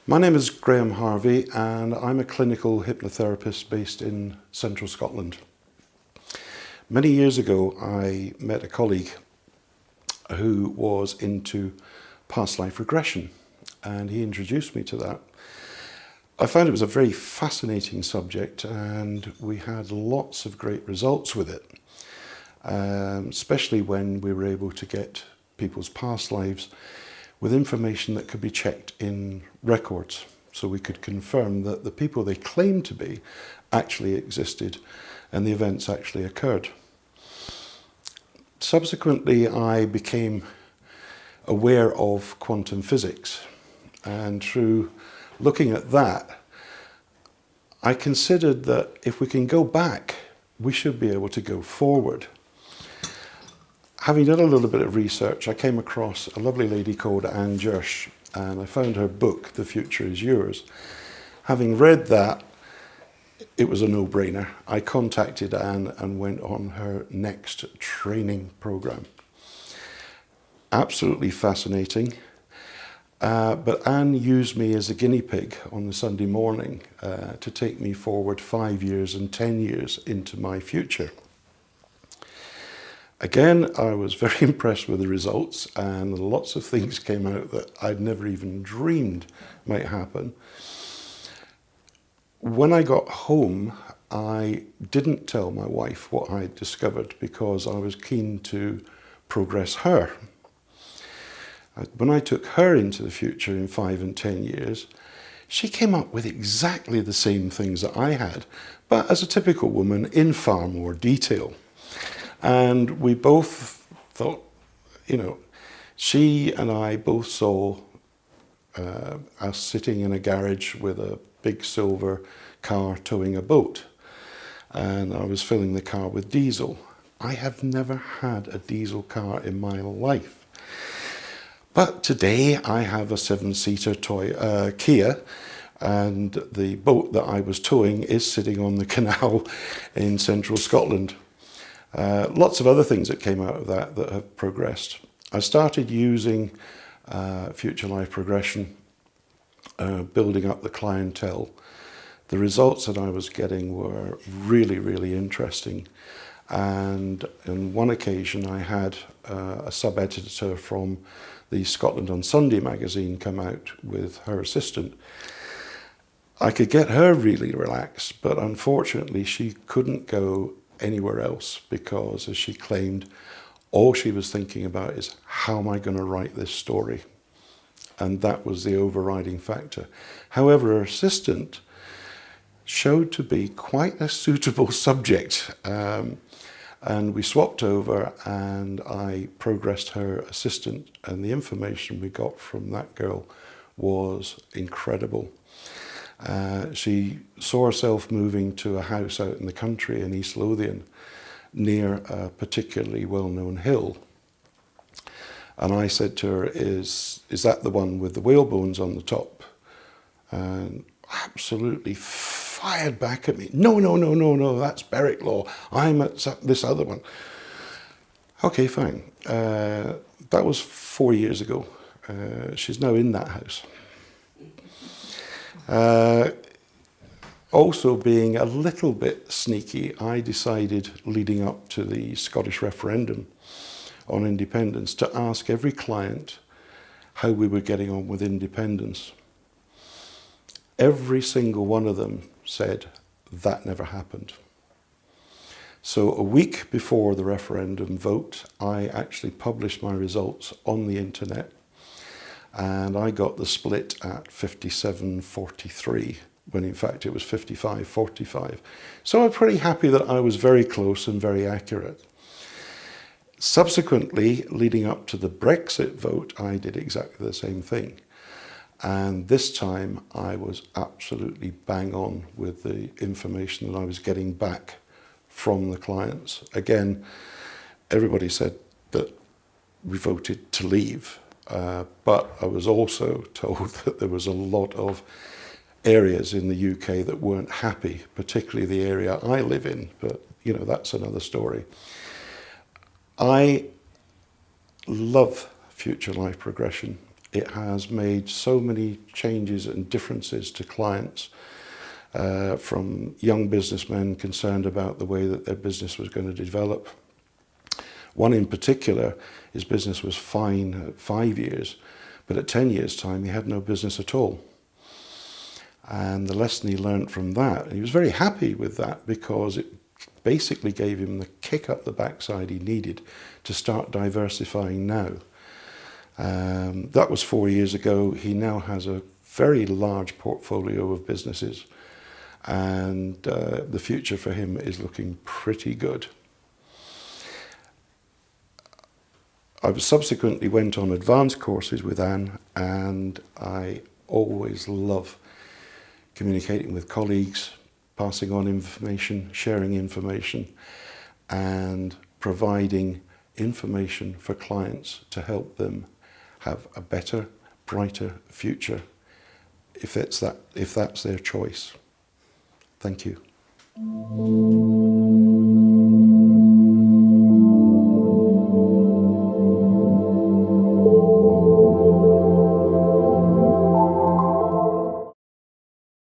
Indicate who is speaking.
Speaker 1: My name is Graeme Harvey and I'm a clinical hypnotherapist based in central Scotland. Many years ago I met a colleague who was into past life regression and he introduced me to that. I found it was a very fascinating subject and we had lots of great results with it, especially when we were able to get people's past lives with information that could be checked in records. So we could confirm that the people they claimed to be actually existed and the events actually occurred. Subsequently, I became aware of quantum physics, and through looking at that, I considered that if we can go back, we should be able to go forward. Having done a little bit of research, I came across a lovely lady called Anne Jirsch, and I found her book, The Future Is Yours. Having read that, it was a no-brainer. I contacted Anne and went on her next training program. Absolutely fascinating. But Anne used me as a guinea pig on the Sunday morning to take me forward 5 years and 10 years into my future. Again, I was very impressed with the results and lots of things came out that I'd never even dreamed might happen. When I got home, I didn't tell my wife what I'd discovered because I was keen to progress her. When I took her into the future in 5 and 10 years, she came up with exactly the same things that I had, but as a typical woman in far more detail. And we both thought, she and I both saw us sitting in a garage with a big silver car towing a boat. And I was filling the car with diesel. I have never had a diesel car in my life. But today I have a 7-seater Kia, and the boat that I was towing is sitting on the canal in central Scotland. Lots of other things that came out of that have progressed. I started using future life progression, building up the clientele. The results that I was getting were really, really interesting. And on one occasion I had a sub-editor from the Scotland on Sunday magazine come out with her assistant. I could get her really relaxed, but unfortunately she couldn't go anywhere else because, as she claimed, all she was thinking about is, how am I going to write this story? And that was the overriding factor. However, her assistant showed to be quite a suitable subject. And we swapped over and I progressed her assistant, and the information we got from that girl was incredible. She saw herself moving to a house out in the country in East Lothian near a particularly well-known hill. And I said to her, is that the one with the whalebones on the top? And absolutely fired back at me. No, that's Berwick Law. I'm at this other one. Okay, fine. That was 4 years ago. She's now in that house. Also, being a little bit sneaky, I decided, leading up to the Scottish referendum on independence, to ask every client how we were getting on with independence. Every single one of them said that never happened. So a week before the referendum vote, I actually published my results on the internet, and I got the split at 57-43, when in fact it was 55-45. So I'm pretty happy that I was very close and very accurate. Subsequently, leading up to the Brexit vote, I did exactly the same thing. And this time I was absolutely bang on with the information that I was getting back from the clients. Again, everybody said that we voted to leave, but I was also told that there was a lot of areas in the UK that weren't happy, particularly the area I live in, but that's another story. I love future life progression. It has made so many changes and differences to clients, from young businessmen concerned about the way that their business was going to develop. One in particular, his business was fine at 5 years, but at 10 years' time he had no business at all. And the lesson he learned from that, and he was very happy with that because it basically gave him the kick up the backside he needed to start diversifying now. That was 4 years ago. He now has a very large portfolio of businesses, and the future for him is looking pretty good. I subsequently went on advanced courses with Anne, and I always love communicating with colleagues, passing on information, sharing information, and providing information for clients to help them have a better, brighter future, if that's their choice. Thank you.